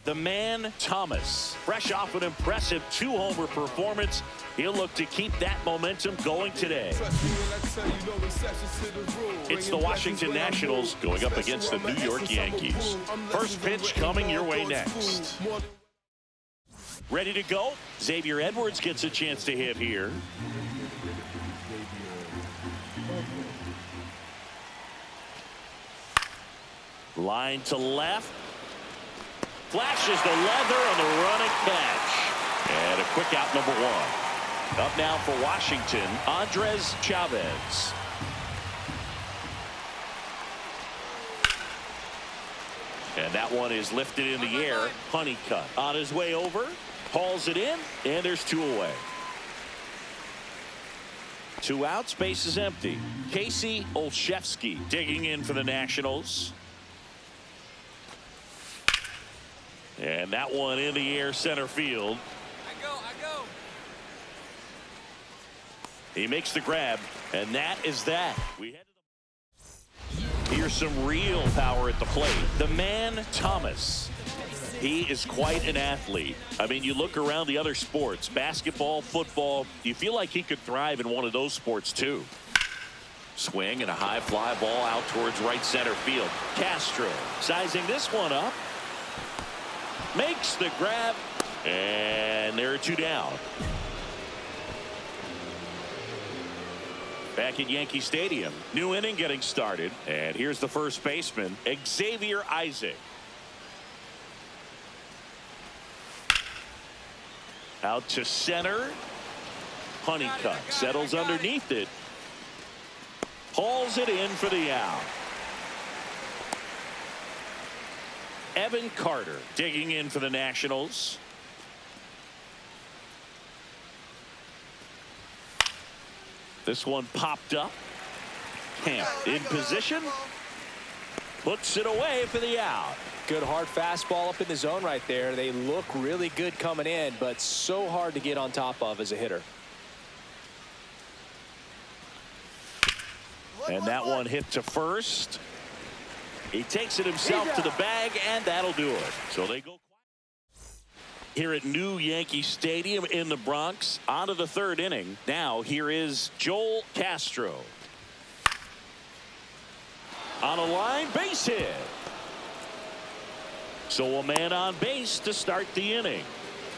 The man, Thomas, fresh off an impressive 2-homer performance. He'll look to keep that momentum going today. It's the Washington Nationals going up against the New York Yankees. First pitch coming your way next. Ready to go? Xavier Edwards gets a chance to hit here. Line to left. Flashes the leather on the running catch. And a quick out, number one. Up now for Washington, Andres Chavez. And that one is lifted in the air. Honeycutt on his way over. Hauls it in, and there's 2 away. 2 outs, base is empty. Casey Olszewski digging in for the Nationals. And that one in the air, center field. I go. He makes the grab, and that is that. Here's some real power at the plate. The man, Thomas. He is quite an athlete. I mean, you look around the other sports, basketball, football, you feel like he could thrive in one of those sports too. Swing and a high fly ball out towards right center field. Castro sizing this one up. Makes the grab, and there are 2 down. Back at Yankee Stadium, new inning getting started, and here's the first baseman, Xavier Isaac. Out to center. Honeycutt settles underneath it. Hauls it in for the out. Evan Carter digging in for the Nationals. This one popped up. Camp in position. Puts it away for the out. Good hard fastball up in the zone right there. They look really good coming in, but so hard to get on top of as a hitter. And that one hit to first. He takes it himself to the bag, and that'll do it. So they go here at New Yankee Stadium in the Bronx. On to the 3rd inning. Now here is Joel Castro. On a line, base hit. So a man on base to start the inning.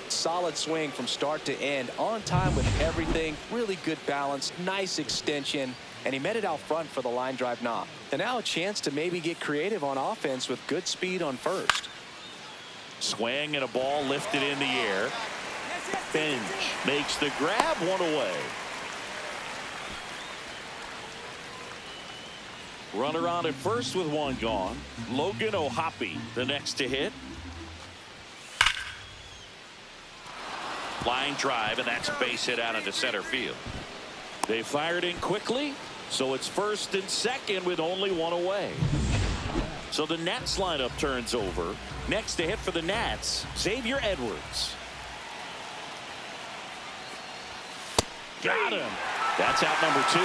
Solid swing from start to end. On time with everything. Really good balance. Nice extension. And he met it out front for the line drive knock. And now a chance to maybe get creative on offense with good speed on first. Swing and a ball lifted in the air. Finch makes the grab, 1 away. Runner on at first with 1 gone. Logan O'Hoppe the next to hit. Line drive, and that's a base hit out into center field. They fired in quickly, so it's 1st and 2nd with only 1 away. So the Nats lineup turns over. Next to hit for the Nats, Xavier Edwards. Got him. That's out number 2.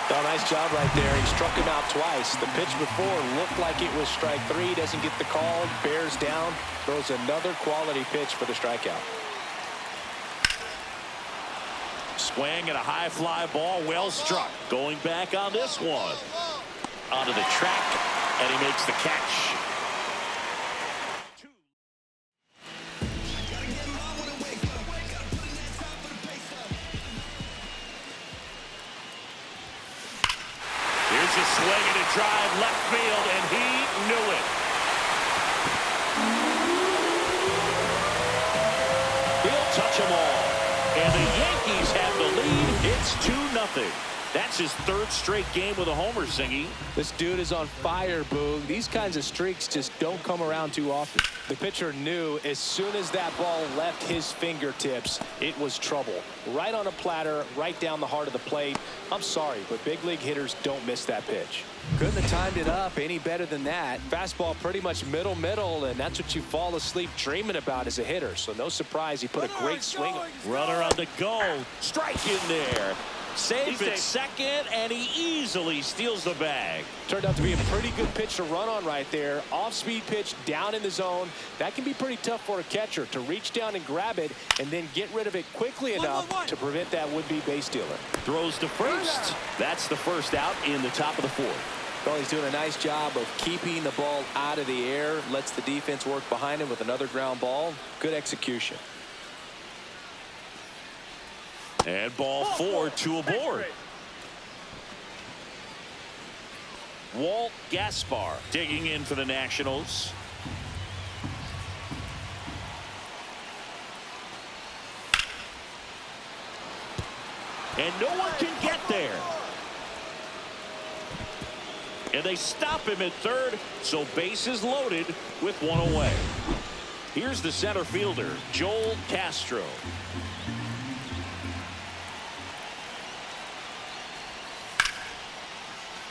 Oh, nice job right there. He struck him out twice. The pitch before looked like it was strike 3. Doesn't get the call. Bears down. Throws another quality pitch for the strikeout. Swing and a high fly ball, well struck. Going back on this one. Onto the track, and he makes the catch. Here's a swing and a drive left field, and he knew it. He'll touch them all. And the Yankees have the lead. It's 2-0. That's his 3rd straight game with a homer, Singy. This dude is on fire, Boog. These kinds of streaks just don't come around too often. The pitcher knew as soon as that ball left his fingertips, it was trouble. Right on a platter, right down the heart of the plate. I'm sorry, but big league hitters don't miss that pitch. Couldn't have timed it up any better than that. Fastball pretty much middle, and that's what you fall asleep dreaming about as a hitter. So no surprise he put a great swing. Runner on the go. Strike in there. Safe at second, and he easily steals the bag. Turned out to be a pretty good pitch to run on right there. Off-speed pitch down in the zone. That can be pretty tough for a catcher to reach down and grab it and then get rid of it quickly enough to prevent that would-be base stealer. Throws to first. That's the first out in the top of the fourth. Well, he's doing a nice job of keeping the ball out of the air. Lets the defense work behind him with another ground ball. Good execution. And ball 4, 2 aboard. Walt Gaspar digging in for the Nationals. And no one can get there. And they stop him at third, so base is loaded with one away. Here's the center fielder, Joel Castro.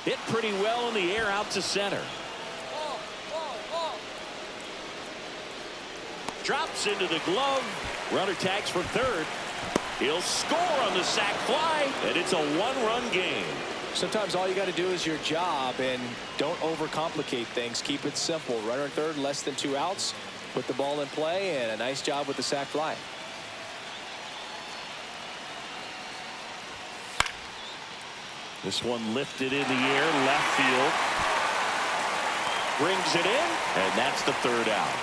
Hit pretty well in the air out to center. Drops into the glove. Runner tags from third. He'll score on the sac fly, and it's a one-run game. Sometimes all you got to do is your job, and don't overcomplicate things. Keep it simple. Runner at third, less than 2 outs. Put the ball in play, and a nice job with the sac fly. This one lifted in the air, left field. Brings it in, and that's the third out.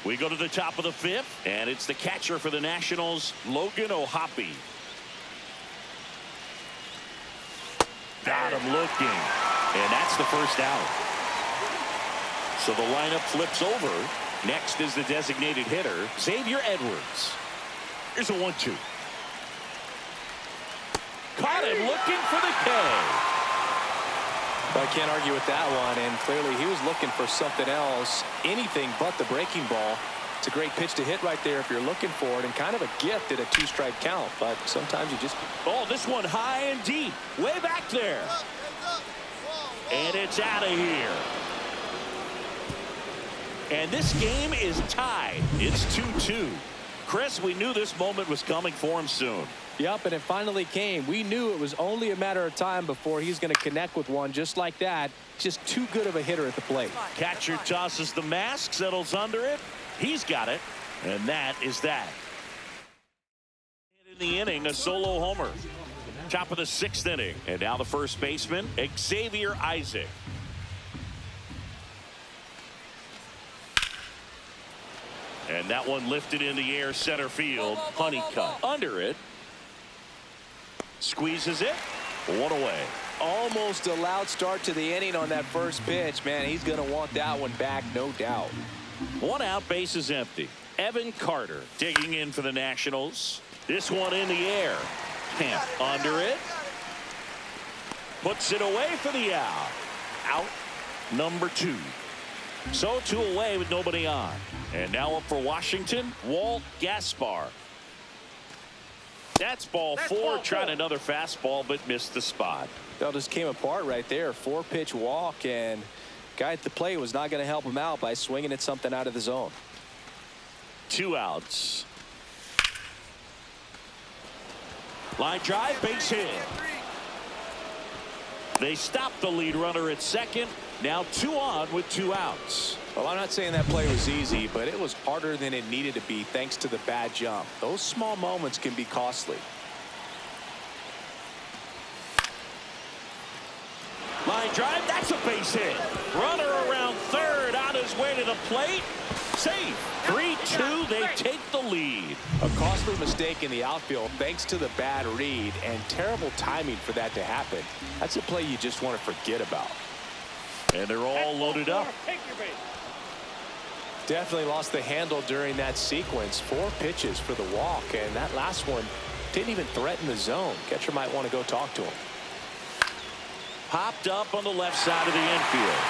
We go to the top of the fifth, and it's the catcher for the Nationals, Logan O'Hoppe. Got him looking, and that's the first out. So the lineup flips over. Next is the designated hitter, Xavier Edwards. Here's a 1-2. Caught him looking for the K. Well, I can't argue with that one, and clearly he was looking for something else, anything but the breaking ball. It's a great pitch to hit right there if you're looking for it, and kind of a gift at a 2-strike count, but sometimes you just... Oh, this one high and deep, way back there. And it's out of here. And this game is tied. It's 2-2. Chris, we knew this moment was coming for him soon. Yep, and it finally came. We knew it was only a matter of time before he's going to connect with one just like that. Just too good of a hitter at the plate. Catcher tosses the mask, settles under it. He's got it, and that is that. In the inning, a solo homer. Top of the 6th inning, and now the first baseman, Xavier Isaac. And that one lifted in the air, center field. Honeycutt under it. Squeezes it. One away. Almost a loud start to the inning on that first pitch. Man, he's going to want that one back, no doubt. 1 out, base is empty. Evan Carter digging in for the Nationals. This one in the air. Camp under it. Puts it away for the out. Out number 2. So 2 away with nobody on. And now up for Washington, Walt Gaspar. That's ball 4. Tried another fastball, but missed the spot. That just came apart right there. 4-pitch walk, and guy at the plate was not going to help him out by swinging at something out of the zone. 2 outs. Line drive, base hit. They stop the lead runner at second. Now 2 on with 2 outs. Well, I'm not saying that play was easy, but it was harder than it needed to be thanks to the bad jump. Those small moments can be costly. Line drive, that's a base hit. Runner around third, on his way to the plate. Safe. 3-2, they take the lead. A costly mistake in the outfield thanks to the bad read, and terrible timing for that to happen. That's a play you just want to forget about. And they're all loaded up. Definitely lost the handle during that sequence. 4 pitches for the walk, and that last one didn't even threaten the zone. Catcher might want to go talk to him. Popped up on the left side of the infield.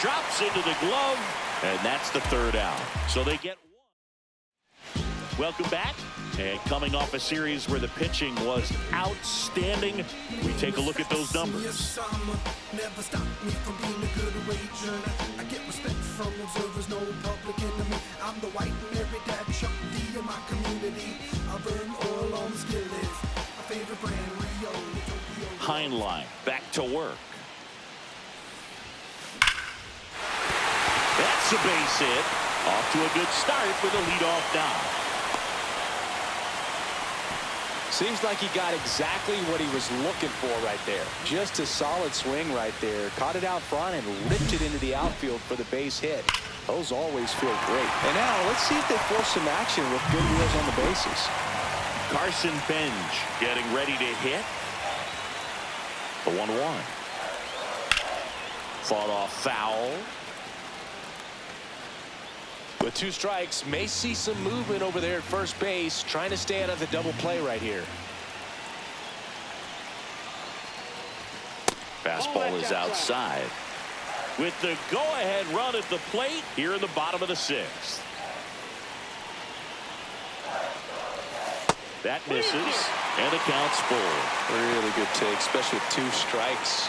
Drops into the glove, and that's the 3rd out. So they get 1. Welcome back. And coming off a series where the pitching was outstanding, we take a look at those numbers. Never stop me from being a good wager. I get respect from observers, no public enemy. I'm the white and every dad Chuck D in my community. Heinlein back to work. That's a base hit. Off to a good start with a leadoff knock. Seems like he got exactly what he was looking for right there. Just a solid swing right there. Caught it out front and ripped it into the outfield for the base hit. Those always feel great. And now let's see if they force some action with good wheels on the bases. Carson Benj getting ready to hit. The 1-1. Fought off foul. With 2 strikes, may see some movement over there at first base, trying to stay out of the double play right here. Fastball is outside. With the go-ahead run at the plate here in the bottom of the 6th. That misses, and the count's full. Really good take, especially with 2 strikes.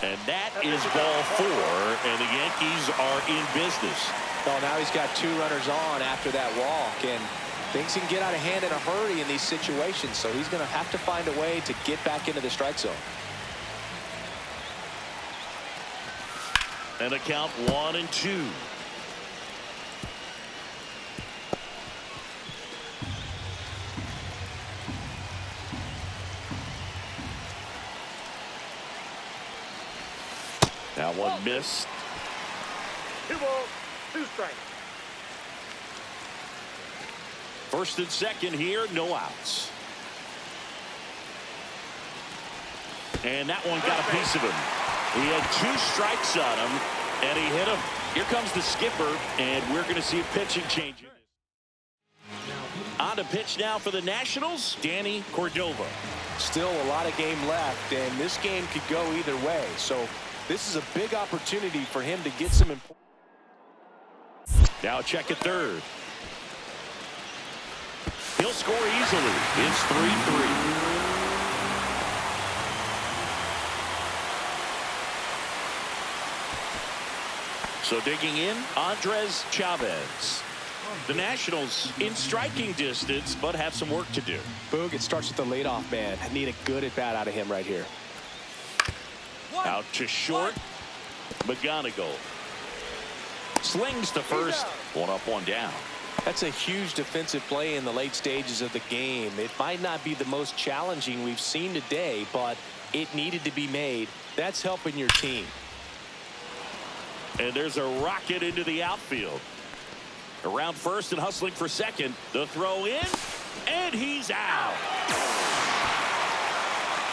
And that is ball 4, and the Yankees are in business. Oh, now he's got 2 runners on after that walk, and things can get out of hand in a hurry in these situations, so he's going to have to find a way to get back into the strike zone. And a count 1-2. That one missed. 2 balls, 2 strikes. First and second here, no outs. And that one got a piece of him. He had 2 strikes on him, and he hit him. Here comes the skipper, and we're going to see a pitching change. On to pitch now for the Nationals, Danny Cordova. Still a lot of game left, and this game could go either way. So this is a big opportunity for him to get some important. Now check at third. He'll score easily. It's 3-3. So digging in, Andres Chavez. The Nationals in striking distance, but have some work to do. Boog, it starts with the leadoff man. I need a good at-bat out of him right here. Out to short. McGonigal slings to first. 1 up, 1 down. That's a huge defensive play in the late stages of the game. It might not be the most challenging we've seen today, but it needed to be made. That's helping your team. And there's a rocket into the outfield. Around first and hustling for second. The throw in, and he's out.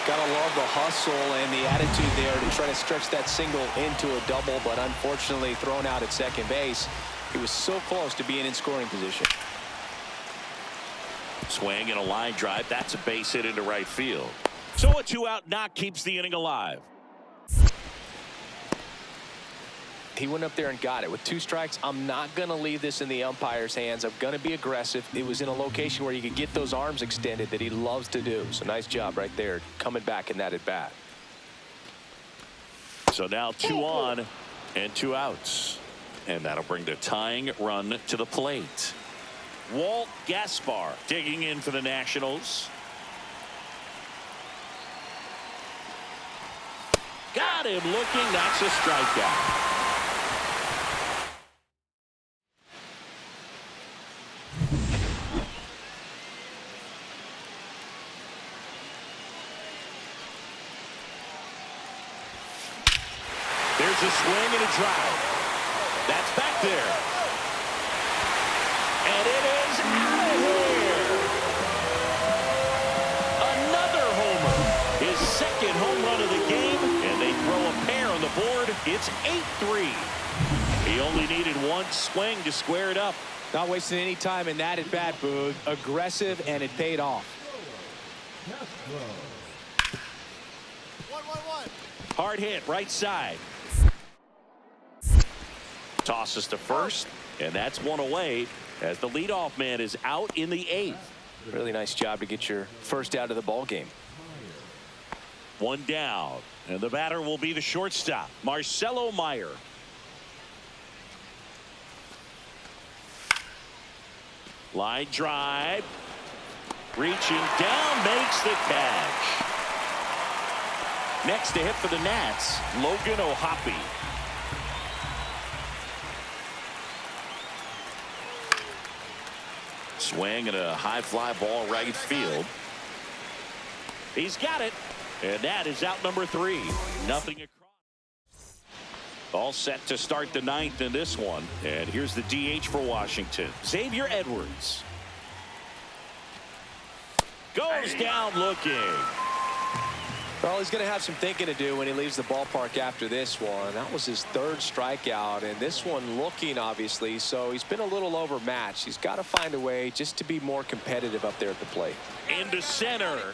Gotta love the hustle and the attitude there to try to stretch that single into a double, but unfortunately thrown out at second base. He was so close to being in scoring position. Swing and a line drive. That's a base hit into right field. So a 2-out knock keeps the inning alive. He went up there and got it. With 2 strikes, I'm not going to leave this in the umpire's hands. I'm going to be aggressive. It was in a location where you could get those arms extended that he loves to do. So nice job right there, coming back in that at bat. So now 2 on and 2 outs. And that'll bring the tying run to the plate. Walt Gaspar digging in for the Nationals. Got him looking. That's a strikeout. There's a swing and a drive. That's back there. And it is out of here. Another homer. His second home run of the game. And they throw a pair on the board. It's 8-3. He only needed 1 swing to square it up. Not wasting any time in that at bat, Boog. Aggressive, and it paid off. 1-1-1. Hard hit, right side. Tosses to first, and that's 1 away as the leadoff man is out in the 8th. Really nice job to get your first out of the ball game. 1 down, and the batter will be the shortstop, Marcelo Meyer. Line drive. Reaching down, makes the catch. Next to hit for the Nats, Logan O'Hoppe. Swing and a high fly ball right field. He's got it. And that is out number 3. Nothing across. All set to start the 9th in this one. And here's the DH for Washington. Xavier Edwards. Goes down looking. Well, he's going to have some thinking to do when he leaves the ballpark after this one. That was his 3rd strikeout, and this one looking, obviously, so he's been a little overmatched. He's got to find a way just to be more competitive up there at the plate. Into center.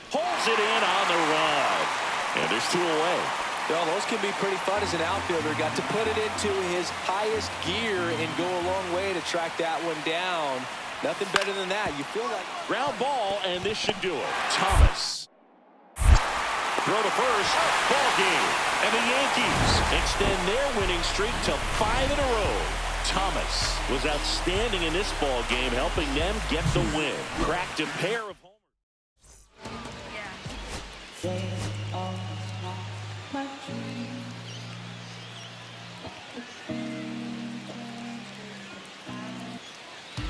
Holds it in on the run. And there's 2 away. Well, those can be pretty fun as an outfielder. Got to put it into his highest gear and go a long way to track that one down. Nothing better than that. You feel like ground ball, and this should do it. Thomas. Throw to first. Ball game. And the Yankees extend their winning streak to 5 in a row. Thomas was outstanding in this ball game, helping them get the win. Cracked a pair of homers.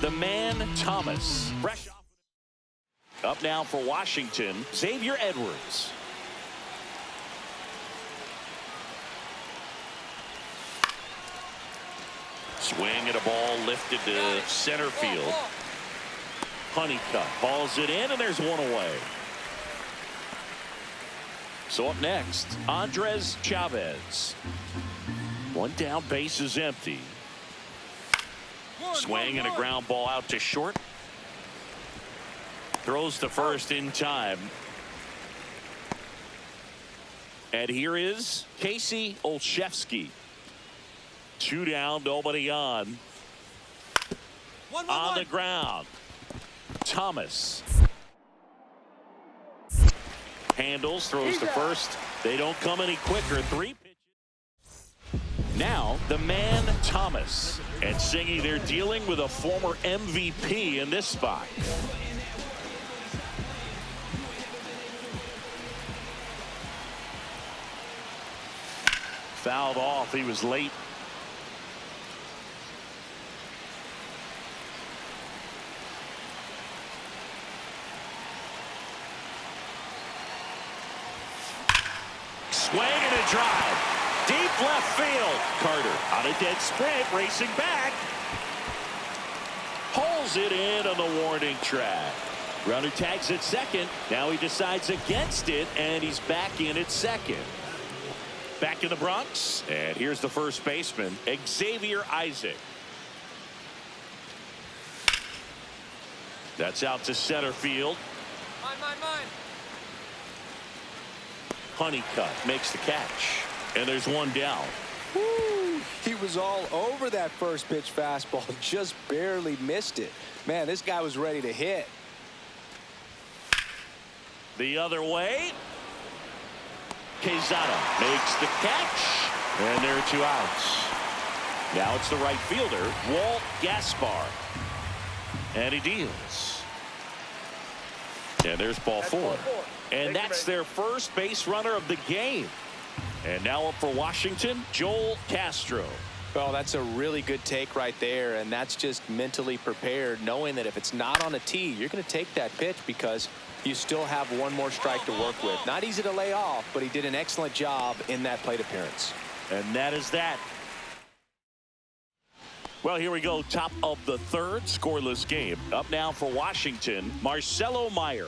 The man, Thomas. Fresh off. Up now for Washington, Xavier Edwards. Swing and a ball lifted to center field. Honeycutt balls it in, and there's 1 away. So up next, Andres Chavez. 1 down, base is empty. Swing and a ground ball out to short. Throws to first in time. And here is Casey Olszewski. 2 down, nobody on. On the ground. Thomas. Handles, throws to first. They don't come any quicker. 3 pitches. Now, the man, Thomas. And Singy, they're dealing with a former MVP in this spot. Fouled off. He was late. Swing and a drive. Deep left field. Carter on a dead sprint, racing back. Pulls it in on the warning track. Runner tags at second. Now he decides against it, and he's back in at second. Back in the Bronx, and here's the first baseman, Xavier Isaac. That's out to center field. Mine. Honeycutt makes the catch, and there's 1 down. woo, he was all over that first pitch fastball, just barely missed it. Man, this guy was ready to hit. The other way. Quezada makes the catch, and there are 2 outs. Now it's the right fielder, Walt Gaspar, and he deals. And there's ball 4. And that's their first base runner of the game. And now up for Washington, Joel Castro. Well, that's a really good take right there, and that's just mentally prepared, knowing that if it's not on a tee, you're going to take that pitch because you still have 1 more strike to work with. Not easy to lay off, but he did an excellent job in that plate appearance. And that is that. Well, here we go. Top of the 3rd, scoreless game. Up now for Washington, Marcelo Meyer.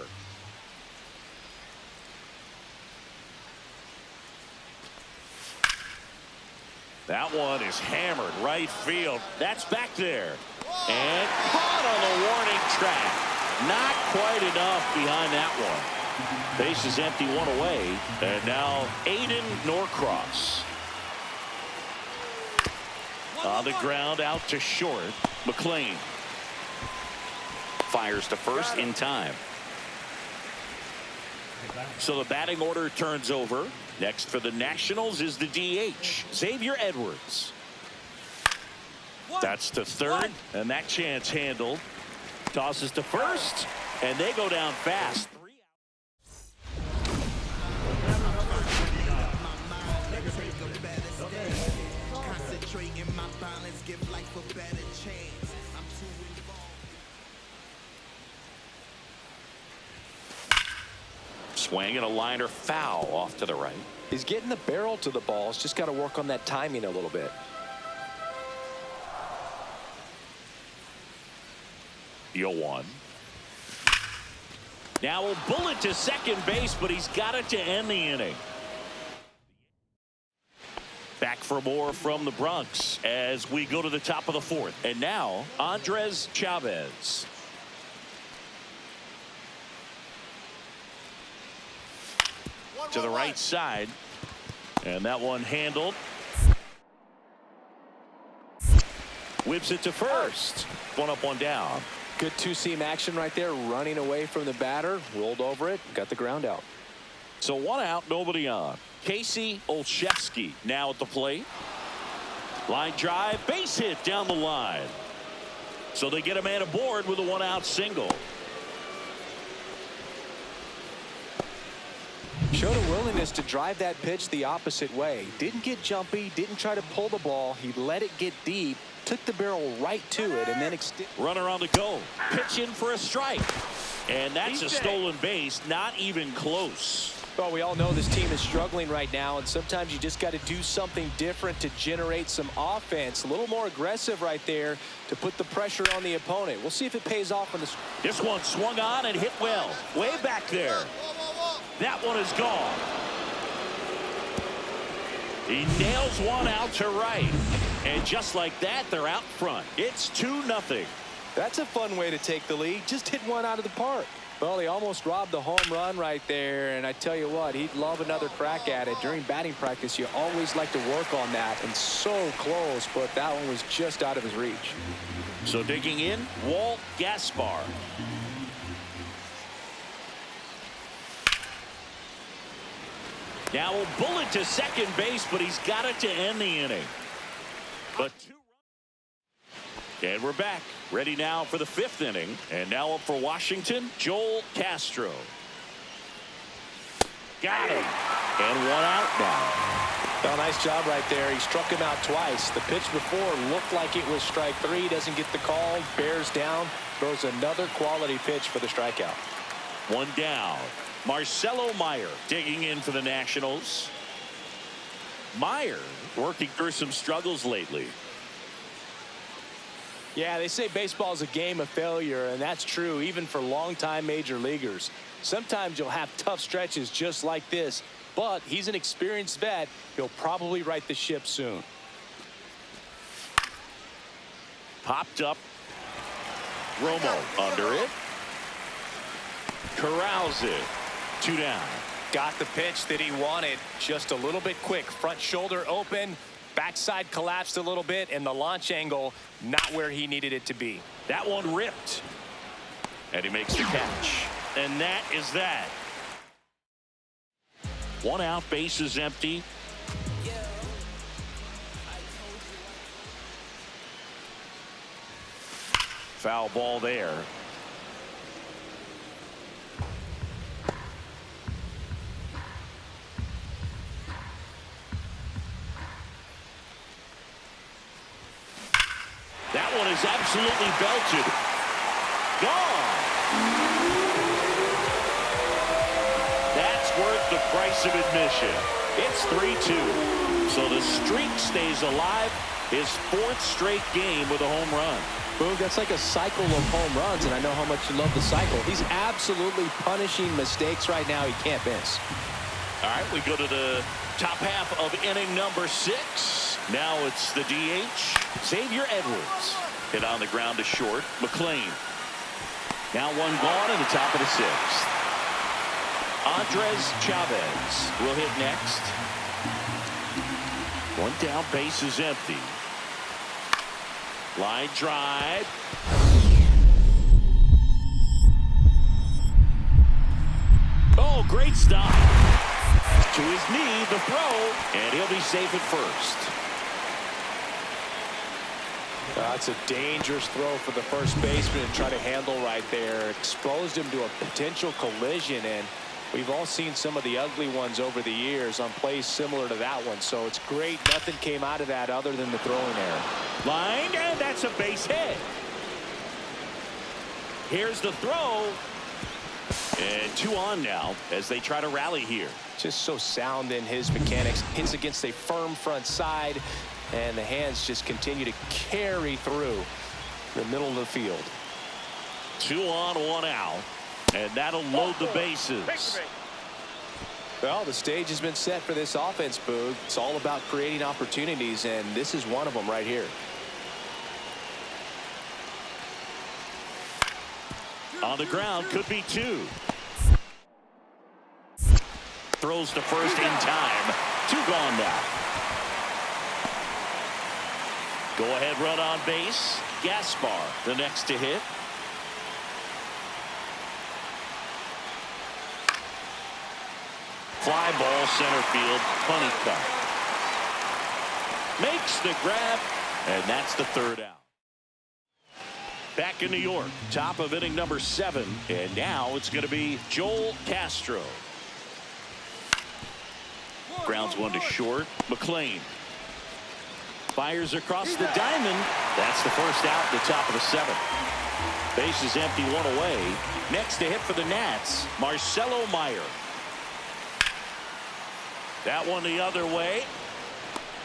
That one is hammered right field. That's back there. And caught on the warning track. Not quite enough behind that one. Base is empty, 1 away. And now Aiden Norcross. On the ground, out to short. McLean fires to first in time. So the batting order turns over. Next for the Nationals is the DH, Xavier Edwards. That's to third, and that chance handled. Tosses to first, and they go down fast. Swing and a liner foul off to the right. He's getting the barrel to the ball. He's just got to work on that timing a little bit. 0-1. Now a bullet to second base, but he's got it to end the inning. Back for more from the Bronx as we go to the top of the fourth. And now Andres Chavez. To the right side, and that one handled. Whips it to first. One up, one down. Good two-seam action right there, running away from the batter, rolled over it, got the ground out. So one out, nobody on. Casey Olszewski now at the plate. Line drive, base hit down the line. So they get a man aboard with a one-out single. Showed a willingness to drive that pitch the opposite way. Didn't get jumpy, didn't try to pull the ball. He let it get deep, took the barrel right to it, and then runner on the go. Pitch in for a strike. And that's a stolen base, not even close. Well, we all know this team is struggling right now, and sometimes you just got to do something different to generate some offense. A little more aggressive right there to put the pressure on the opponent. We'll see if it pays off on the. This one swung on and hit well. Way back there. That one is gone. He nails one out to right. And just like that, they're out front. It's 2-0. That's a fun way to take the lead. Just hit one out of the park. Well, he almost robbed the home run right there, and I tell you what, he'd love another crack at it. During batting practice, you always like to work on that, and so close, but that one was just out of his reach. So digging in, Walt Gaspar. Now a bullet to second base, but he's got it to end the inning. But and we're back, ready now for the fifth inning. And now up for Washington, Joel Castro. Got him. And one out now. Well, nice job right there. He struck him out twice. The pitch before looked like it was strike three. Doesn't get the call. Bears down. Throws another quality pitch for the strikeout. One down. Marcelo Meyer digging in for the Nationals. Meyer working through some struggles lately. Yeah, they say baseball is a game of failure, and that's true even for longtime major leaguers. Sometimes you'll have tough stretches just like this, but he's an experienced vet. He'll probably right the ship soon. Popped up. Romo under it. Corrals it. 2 down. Got the pitch that he wanted, just a little bit quick. Front shoulder open, backside collapsed a little bit, and the launch angle not where he needed it to be. That one ripped. And he makes the catch. And that is that. One out, base is empty. Foul ball there. That one is absolutely belted. Gone. That's worth the price of admission. It's 3-2. So the streak stays alive. His fourth straight game with a home run. Boog, that's like a cycle of home runs, and I know how much you love the cycle. He's absolutely punishing mistakes right now he can't miss. All right, we go to the top half of inning number 6. Now it's the DH, Xavier Edwards. Hit on the ground to short. McLean. Now one gone in the top of the 6th. Andres Chavez will hit next. One down, base is empty. Line drive. Oh, great stop. To his knee, the throw, and he'll be safe at first. That's a dangerous throw for the first baseman to try to handle right there. Exposed him to a potential collision, and we've all seen some of the ugly ones over the years on plays similar to that one. So it's great nothing came out of that other than the throwing error. Line, and that's a base hit. Here's the throw. And 2 on now as they try to rally here. Just so sound in his mechanics. Hits against a firm front side, and the hands just continue to carry through the middle of the field. 2 on, 1 out. And that'll load the bases. Well, the stage has been set for this offense, Boog. It's all about creating opportunities, and this is one of them right here. On the ground, could be 2. Throws to first in time. 2 gone now. Go ahead run on base. Gaspar, the next to hit. Fly ball center field. Funny cut. Makes the grab, and that's the 3rd out. Back in New York, top of inning number 7, and now it's going to be Joel Castro. Grounds 1 to short. McLean fires across the diamond. That's the first out at the top of the 7th. Base is empty, 1 away. Next to hit for the Nats, Marcelo Meyer. That one the other way.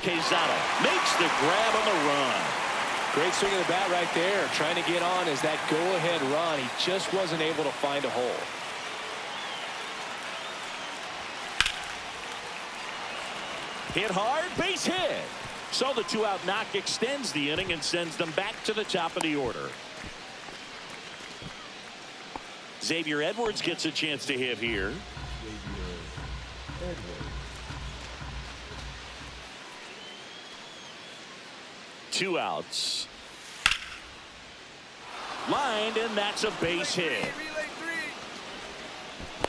Quezada makes the grab on the run. Great swing of the bat right there. Trying to get on as that go-ahead run. He just wasn't able to find a hole. Hit hard, base hit. So the 2-out knock extends the inning and sends them back to the top of the order. Xavier Edwards gets a chance to hit here. 2 outs. Lined, and that's a base hit.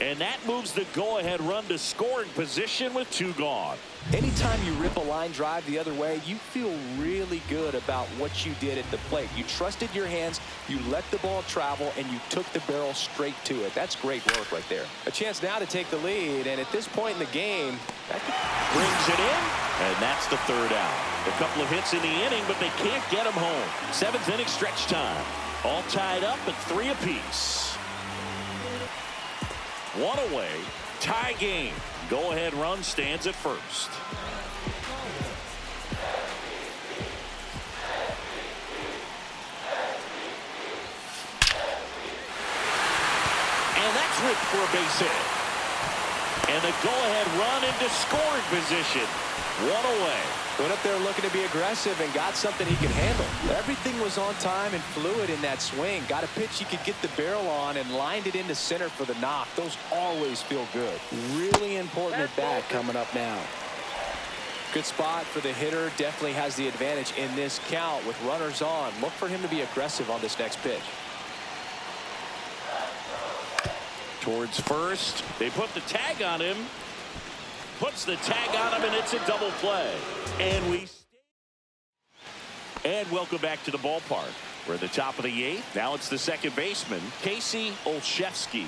And that moves the go-ahead run to scoring position with 2 gone. Anytime you rip a line drive the other way, you feel really good about what you did at the plate. You trusted your hands, you let the ball travel, and you took the barrel straight to it. That's great work right there. A chance now to take the lead, and at this point in the game, that brings it in, and that's the 3rd out. A couple of hits in the inning, but they can't get them home. 7th inning stretch time. All tied up at 3 apiece. 1 away. Tie game. Go-ahead run stands at first. And that's ripped for a base hit. And the go-ahead run into scoring position. 1 away. Went up there looking to be aggressive and got something he could handle. Everything was on time and fluid in that swing. Got a pitch he could get the barrel on and lined it into center for the knock. Those always feel good. Really important at bat coming up now. Good spot for the hitter. Definitely has the advantage in this count with runners on. Look for him to be aggressive on this next pitch. Towards first. They put the tag on him. Puts the tag on him, and it's a double play. And welcome back to the ballpark. We're at the top of the 8th. Now it's the second baseman, Casey Olszewski.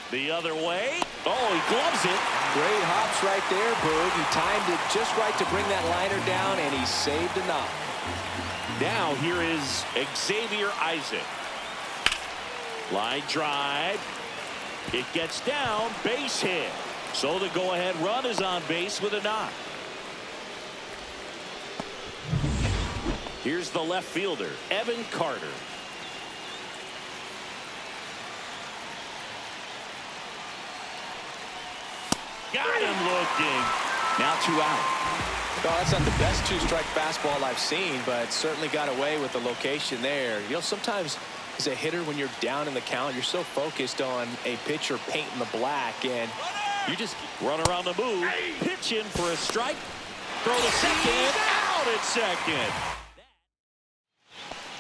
The other way. Oh, he gloves it. Great hops right there, Boog. He timed it just right to bring that liner down, and he saved a knock. Now here is Xavier Isaac. Line drive. It gets down, base hit. So the go-ahead run is on base with a knock. Here's the left fielder, Evan Carter. Got him looking. Now 2 out. Well, that's not the best 2-strike fastball I've seen, but certainly got away with the location there. You know, sometimes as a hitter, when you're down in the count, you're so focused on a pitcher painting the black, and you just run around the move, pitch in for a strike, throw to second, out at second.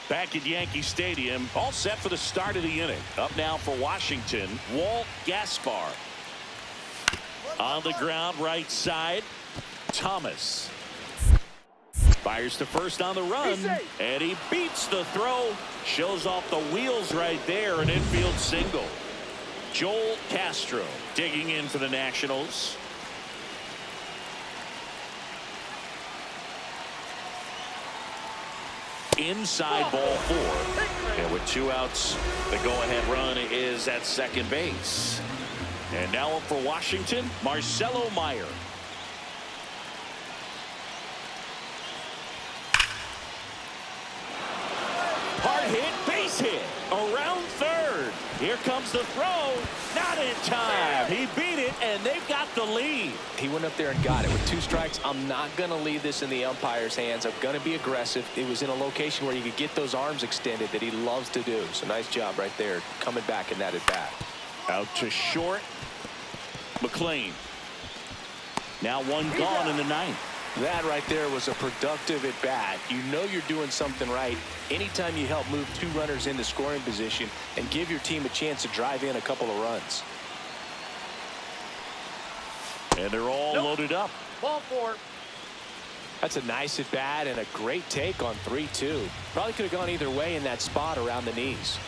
Back at Yankee Stadium, all set for the start of the inning. Up now for Washington, Walt Gaspar. On the ground, right side, Thomas. Fires to first on the run, and he beats the throw. Shows off the wheels right there, an infield single. Joel Castro digging in for the Nationals. Inside ball 4. And with 2 outs, the go-ahead run is at second base. And now up for Washington, Marcelo Meyer. Hard hit, base hit, around third. Here comes the throw, not in time. He beat it, and they've got the lead. He went up there and got it with 2 strikes. I'm not going to leave this in the umpire's hands. I'm going to be aggressive. It was in a location where you could get those arms extended that he loves to do. So nice job right there, coming back in that at bat. Out to short. McLean. Now 1 gone in the 9th. That right there was a productive at bat. You know you're doing something right anytime you help move 2 runners into scoring position and give your team a chance to drive in a couple of runs. And they're all loaded up. Ball 4. That's a nice at bat and a great take on 3-2. Probably could have gone either way in that spot around the knees.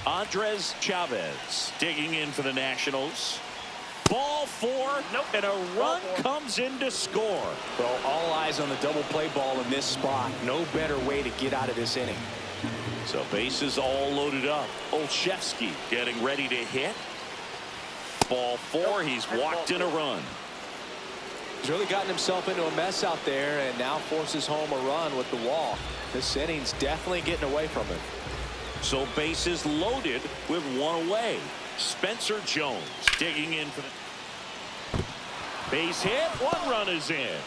Andres Chavez digging in for the Nationals. Ball 4, and a run comes in to score. Well, all eyes on the double play ball in this spot. No better way to get out of this inning. So bases all loaded up. Olszewski getting ready to hit. Ball 4, he's walked in a run. He's really gotten himself into a mess out there and now forces home a run with the walk. This inning's definitely getting away from him. So bases loaded with 1 away. Spencer Jones digging in for the base hit. 1 run is in.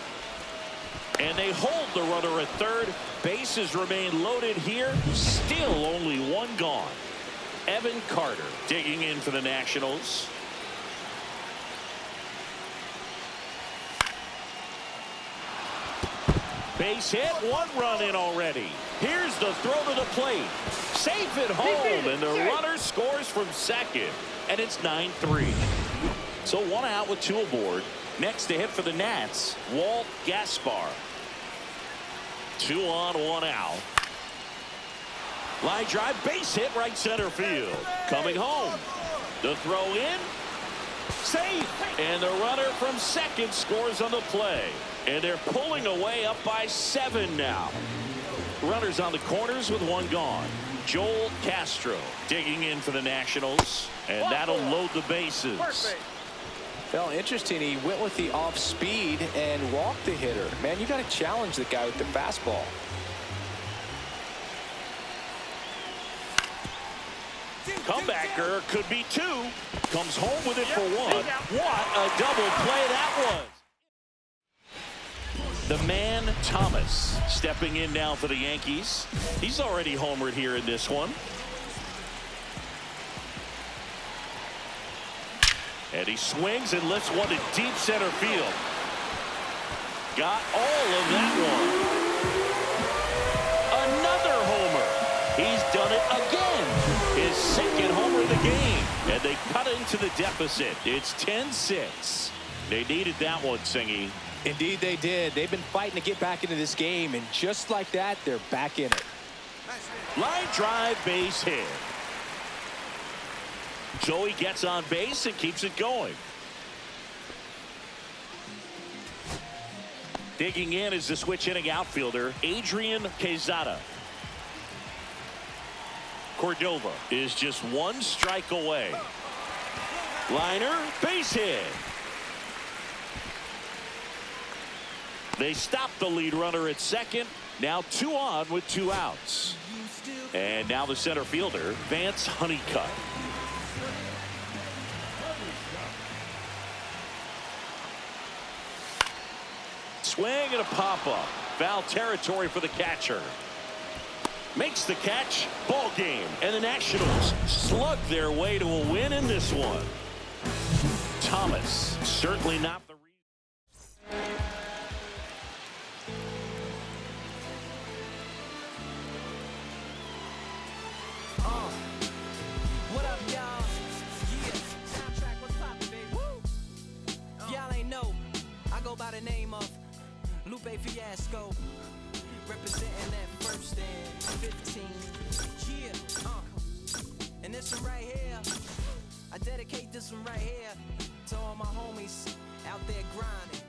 And they hold the runner at third. Bases remain loaded here. Still only 1 gone. Evan Carter digging in for the Nationals. Base hit. 1 run in already. Here's the throw to the plate. Safe at home, and the runner scores from second, and it's 9-3. So 1 out with 2 aboard. Next to hit for the Nats, Walt Gaspar. 2 on, 1 out. Line drive, base hit, right center field. Coming home. The throw in. Safe. And the runner from second scores on the play. And they're pulling away up by 7 now. Runners on the corners with 1 gone. Joel Castro digging in for the Nationals, and that'll load the bases. Well, interesting. He went with the off speed and walked the hitter. Man, you got to challenge the guy with the fastball. Comebacker could be 2. Comes home with it for 1. What a double play that was. The man Thomas stepping in now for the Yankees. He's already homered here in this one. And he swings and lifts one to deep center field. Got all of that one. Another homer. He's done it again. His 2nd homer of the game. And they cut into the deficit. It's 10-6. They needed that one, Singy. Indeed they did. They've been fighting to get back into this game, and just like that, they're back in it. Line drive, base hit. Joey gets on base and keeps it going. Digging in is the switch hitting outfielder, Adrian Quezada. Cordova is just 1 strike away. Liner, base hit. They stop the lead runner at second. Now 2 on with 2 outs. And now the center fielder, Vance Honeycutt. Swing and a pop-up. Foul territory for the catcher. Makes the catch. Ball game. And the Nationals slug their way to a win in this one. Thomas, certainly not the reason. What up, y'all? Yeah, soundtrack, what's poppin', baby? Woo! Y'all ain't know, I go by the name of Lupe Fiasco. representing that first and 15. Yeah, and this one right here, I dedicate this one right here to all my homies out there grinding.